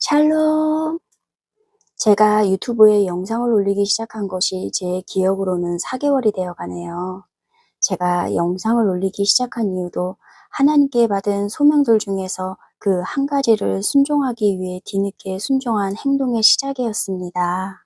샬롬. 제가 유튜브에 영상을 올리기 시작한 것이 제 기억으로는 4개월이 되어 가네요. 제가 영상을 올리기 시작한 이유도 하나님께 받은 소명들 중에서 그 한 가지를 순종하기 위해 뒤늦게 순종한 행동의 시작이었습니다.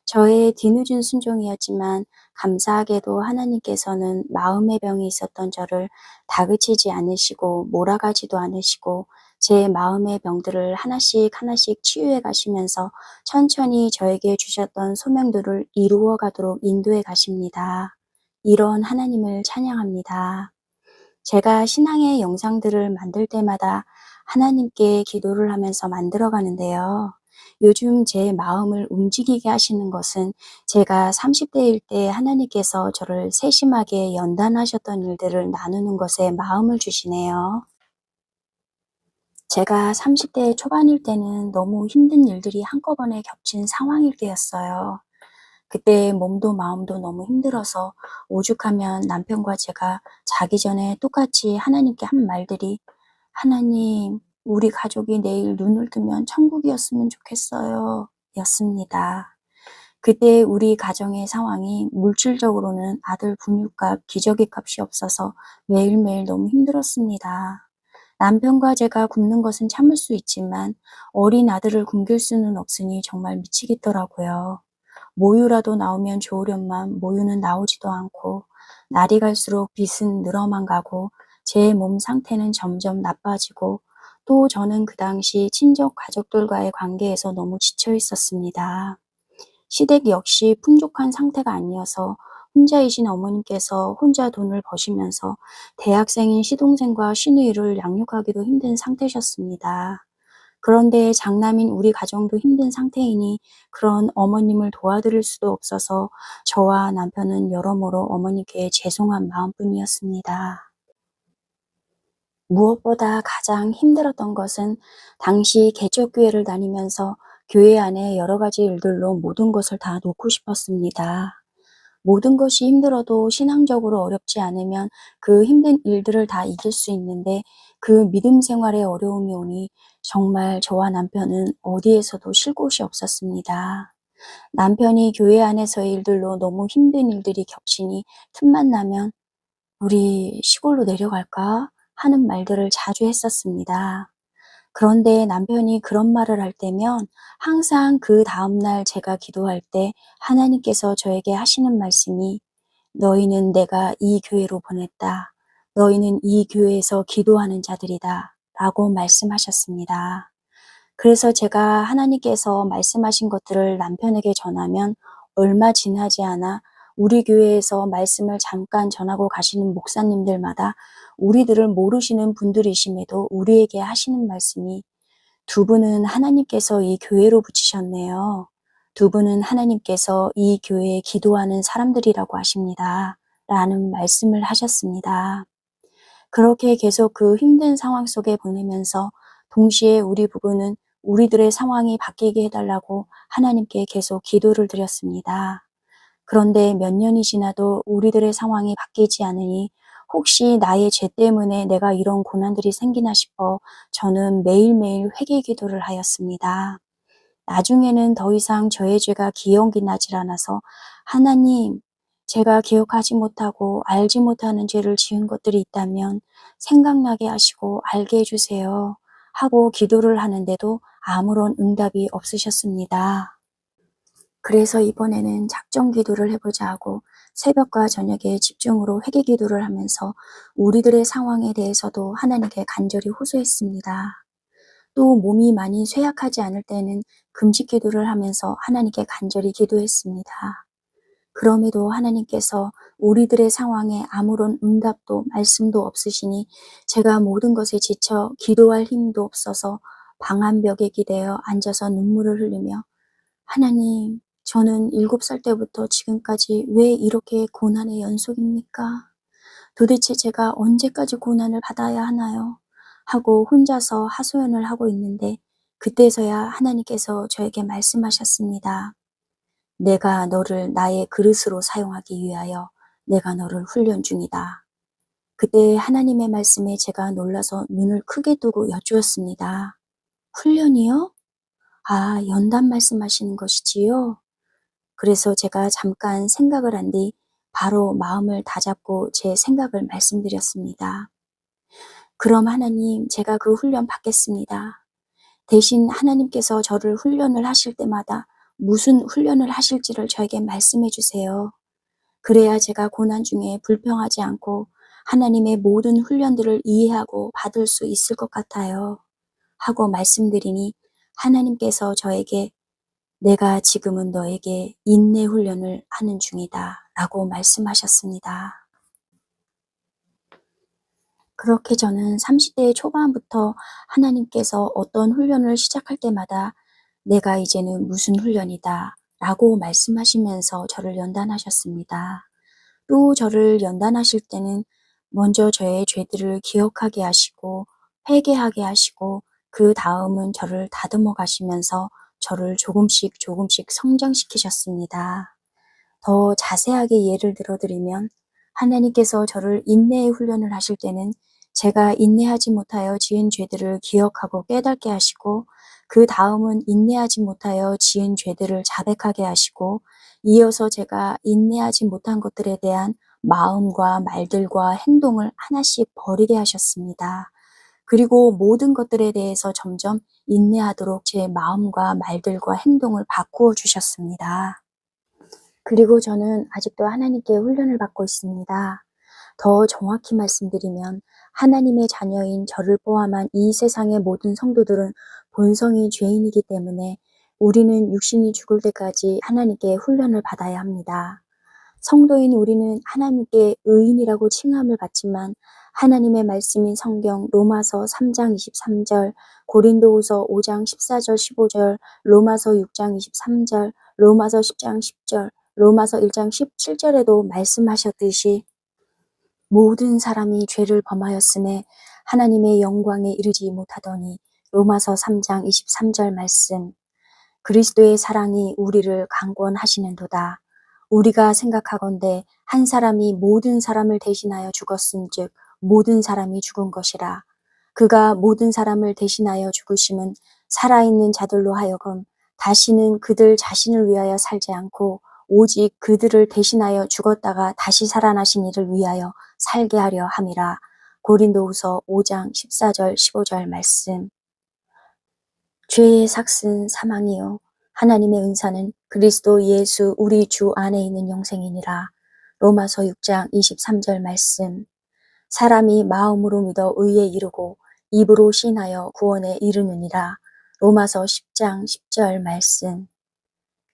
저의 뒤늦은 순종이었지만 감사하게도 하나님께서는 마음의 병이 있었던 저를 다그치지 않으시고 몰아가지도 않으시고 제 마음의 병들을 하나씩 하나씩 치유해 가시면서 천천히 저에게 주셨던 소명들을 이루어 가도록 인도해 가십니다. 이런 하나님을 찬양합니다. 제가 신앙의 영상들을 만들 때마다 하나님께 기도를 하면서 만들어 가는데요. 요즘 제 마음을 움직이게 하시는 것은 제가 30대일 때 하나님께서 저를 세심하게 연단하셨던 일들을 나누는 것에 마음을 주시네요. 제가 30대 초반일 때는 너무 힘든 일들이 한꺼번에 겹친 상황일 때였어요. 그때 몸도 마음도 너무 힘들어서 오죽하면 남편과 제가 자기 전에 똑같이 하나님께 한 말들이 하나님, 우리 가족이 내일 눈을 뜨면 천국이었으면 좋겠어요. 였습니다. 그때 우리 가정의 상황이 물질적으로는 아들 분유값, 기저귀 값이 없어서 매일매일 너무 힘들었습니다. 남편과 제가 굶는 것은 참을 수 있지만 어린 아들을 굶길 수는 없으니 정말 미치겠더라고요. 모유라도 나오면 좋으련만 모유는 나오지도 않고 날이 갈수록 빚은 늘어만 가고 제 몸 상태는 점점 나빠지고 또 저는 그 당시 친족 가족들과의 관계에서 너무 지쳐 있었습니다. 시댁 역시 풍족한 상태가 아니어서 혼자이신 어머님께서 혼자 돈을 버시면서 대학생인 시동생과 시누이를 양육하기도 힘든 상태셨습니다. 그런데 장남인 우리 가정도 힘든 상태이니 그런 어머님을 도와드릴 수도 없어서 저와 남편은 여러모로 어머니께 죄송한 마음뿐이었습니다. 무엇보다 가장 힘들었던 것은 당시 개척교회를 다니면서 교회 안에 여러 가지 일들로 모든 것을 다 놓고 싶었습니다. 모든 것이 힘들어도 신앙적으로 어렵지 않으면 그 힘든 일들을 다 이길 수 있는데 그 믿음 생활에 어려움이 오니 정말 저와 남편은 어디에서도 쉴 곳이 없었습니다. 남편이 교회 안에서의 일들로 너무 힘든 일들이 겹치니 틈만 나면 우리 시골로 내려갈까? 하는 말들을 자주 했었습니다. 그런데 남편이 그런 말을 할 때면 항상 그 다음날 제가 기도할 때 하나님께서 저에게 하시는 말씀이 너희는 내가 이 교회로 보냈다. 너희는 이 교회에서 기도하는 자들이다. 라고 말씀하셨습니다. 그래서 제가 하나님께서 말씀하신 것들을 남편에게 전하면 얼마 지나지 않아 우리 교회에서 말씀을 잠깐 전하고 가시는 목사님들마다 우리들을 모르시는 분들이심에도 우리에게 하시는 말씀이 두 분은 하나님께서 이 교회로 붙이셨네요. 두 분은 하나님께서 이 교회에 기도하는 사람들이라고 하십니다. 라는 말씀을 하셨습니다. 그렇게 계속 그 힘든 상황 속에 보내면서 동시에 우리 부부는 우리들의 상황이 바뀌게 해달라고 하나님께 계속 기도를 드렸습니다. 그런데 몇 년이 지나도 우리들의 상황이 바뀌지 않으니 혹시 나의 죄 때문에 내가 이런 고난들이 생기나 싶어 저는 매일매일 회개 기도를 하였습니다. 나중에는 더 이상 저의 죄가 기억이 나질 않아서 하나님, 제가 기억하지 못하고 알지 못하는 죄를 지은 것들이 있다면 생각나게 하시고 알게 해주세요. 하고 기도를 하는데도 아무런 응답이 없으셨습니다. 그래서 이번에는 작정 기도를 해보자 하고 새벽과 저녁에 집중으로 회개 기도를 하면서 우리들의 상황에 대해서도 하나님께 간절히 호소했습니다. 또 몸이 많이 쇠약하지 않을 때는 금식 기도를 하면서 하나님께 간절히 기도했습니다. 그럼에도 하나님께서 우리들의 상황에 아무런 응답도 말씀도 없으시니 제가 모든 것에 지쳐 기도할 힘도 없어서 방 한 벽에 기대어 앉아서 눈물을 흘리며 하나님, 저는 7살 때부터 지금까지 왜 이렇게 고난의 연속입니까? 도대체 제가 언제까지 고난을 받아야 하나요? 하고 혼자서 하소연을 하고 있는데 그때서야 하나님께서 저에게 말씀하셨습니다. 내가 너를 나의 그릇으로 사용하기 위하여 내가 너를 훈련 중이다. 그때 하나님의 말씀에 제가 놀라서 눈을 크게 뜨고 여쭈었습니다. 훈련이요? 아, 연단 말씀하시는 것이지요? 그래서 제가 잠깐 생각을 한 뒤 바로 마음을 다잡고 제 생각을 말씀드렸습니다. 그럼 하나님, 제가 그 훈련 받겠습니다. 대신 하나님께서 저를 훈련을 하실 때마다 무슨 훈련을 하실지를 저에게 말씀해 주세요. 그래야 제가 고난 중에 불평하지 않고 하나님의 모든 훈련들을 이해하고 받을 수 있을 것 같아요. 하고 말씀드리니 하나님께서 저에게 내가 지금은 너에게 인내 훈련을 하는 중이다 라고 말씀하셨습니다. 그렇게 저는 30대 초반부터 하나님께서 어떤 훈련을 시작할 때마다 내가 이제는 무슨 훈련이다 라고 말씀하시면서 저를 연단하셨습니다. 또 저를 연단하실 때는 먼저 저의 죄들을 기억하게 하시고 회개하게 하시고 그 다음은 저를 다듬어 가시면서 저를 조금씩 조금씩 성장시키셨습니다. 더 자세하게 예를 들어드리면 하나님께서 저를 인내의 훈련을 하실 때는 제가 인내하지 못하여 지은 죄들을 기억하고 깨닫게 하시고 그 다음은 인내하지 못하여 지은 죄들을 자백하게 하시고 이어서 제가 인내하지 못한 것들에 대한 마음과 말들과 행동을 하나씩 버리게 하셨습니다. 그리고 모든 것들에 대해서 점점 인내하도록 제 마음과 말들과 행동을 바꾸어 주셨습니다. 그리고 저는 아직도 하나님께 훈련을 받고 있습니다. 더 정확히 말씀드리면 하나님의 자녀인 저를 포함한 이 세상의 모든 성도들은 본성이 죄인이기 때문에 우리는 육신이 죽을 때까지 하나님께 훈련을 받아야 합니다. 성도인 우리는 하나님께 의인이라고 칭함을 받지만 하나님의 말씀인 성경 로마서 3장 23절, 고린도후서 5장 14절 15절, 로마서 6장 23절, 로마서 10장 10절, 로마서 1장 17절에도 말씀하셨듯이 모든 사람이 죄를 범하였음에 하나님의 영광에 이르지 못하더니 로마서 3장 23절 말씀 그리스도의 사랑이 우리를 강권하시는도다. 우리가 생각하건대 한 사람이 모든 사람을 대신하여 죽었은즉 모든 사람이 죽은 것이라. 그가 모든 사람을 대신하여 죽으심은 살아있는 자들로 하여금 다시는 그들 자신을 위하여 살지 않고 오직 그들을 대신하여 죽었다가 다시 살아나신 이를 위하여 살게 하려 함이라. 고린도후서 5장 14절 15절 말씀. 죄의 삭은 사망이요 하나님의 은사는 그리스도 예수 우리 주 안에 있는 영생이니라. 로마서 6장 23절 말씀. 사람이 마음으로 믿어 의에 이르고 입으로 신하여 구원에 이르느니라. 로마서 10장 10절 말씀.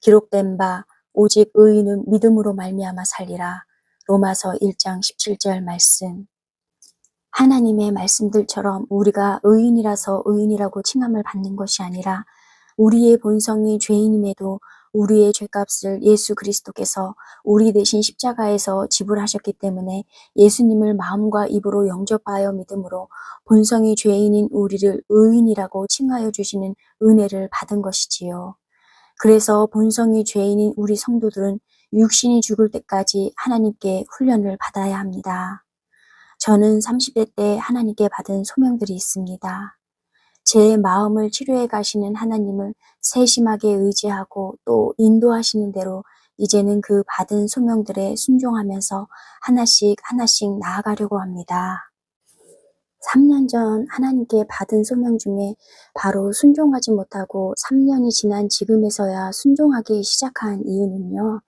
기록된 바 오직 의인은 믿음으로 말미암아 살리라. 로마서 1장 17절 말씀. 하나님의 말씀들처럼 우리가 의인이라서 의인이라고 칭함을 받는 것이 아니라 우리의 본성이 죄인임에도 우리의 죄값을 예수 그리스도께서 우리 대신 십자가에서 지불하셨기 때문에 예수님을 마음과 입으로 영접하여 믿음으로 본성이 죄인인 우리를 의인이라고 칭하여 주시는 은혜를 받은 것이지요. 그래서 본성이 죄인인 우리 성도들은 육신이 죽을 때까지 하나님께 훈련을 받아야 합니다. 저는 30대 때 하나님께 받은 소명들이 있습니다. 제 마음을 치료해 가시는 하나님을 세심하게 의지하고 또 인도하시는 대로 이제는 그 받은 소명들에 순종하면서 하나씩 하나씩 나아가려고 합니다. 3년 전 하나님께 받은 소명 중에 바로 순종하지 못하고 3년이 지난 지금에서야 순종하기 시작한 이유는요.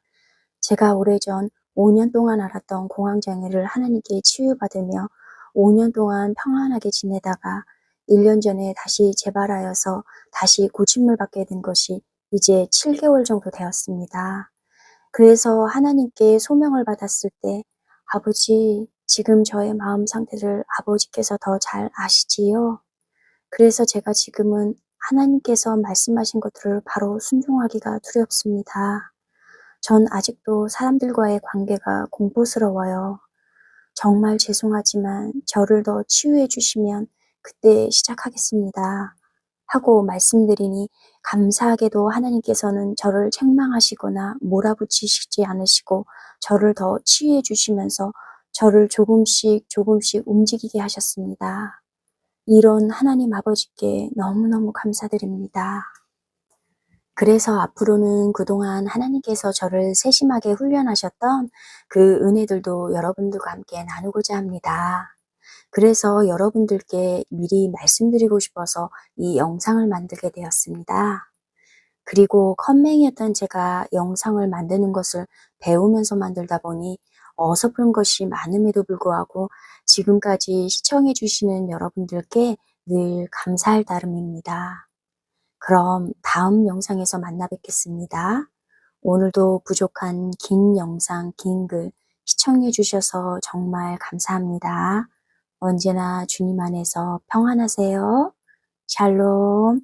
제가 오래전 5년 동안 앓았던 공황장애를 하나님께 치유받으며 5년 동안 평안하게 지내다가 1년 전에 다시 재발하여서 다시 고침을 받게 된 것이 이제 7개월 정도 되었습니다. 그래서 하나님께 소명을 받았을 때 아버지, 지금 저의 마음 상태를 아버지께서 더 잘 아시지요? 그래서 제가 지금은 하나님께서 말씀하신 것들을 바로 순종하기가 두렵습니다. 전 아직도 사람들과의 관계가 공포스러워요. 정말 죄송하지만 저를 더 치유해 주시면 그때 시작하겠습니다. 하고 말씀드리니 감사하게도 하나님께서는 저를 책망하시거나 몰아붙이시지 않으시고 저를 더 치유해 주시면서 저를 조금씩 조금씩 움직이게 하셨습니다. 이런 하나님 아버지께 너무너무 감사드립니다. 그래서 앞으로는 그동안 하나님께서 저를 세심하게 훈련하셨던 그 은혜들도 여러분들과 함께 나누고자 합니다. 그래서 여러분들께 미리 말씀드리고 싶어서 이 영상을 만들게 되었습니다. 그리고 컴맹이었던 제가 영상을 만드는 것을 배우면서 만들다 보니 어설픈 것이 많음에도 불구하고 지금까지 시청해 주시는 여러분들께 늘 감사할 따름입니다. 그럼 다음 영상에서 만나 뵙겠습니다. 오늘도 부족한 긴 영상, 긴 글 시청해 주셔서 정말 감사합니다. 언제나 주님 안에서 평안하세요. 샬롬.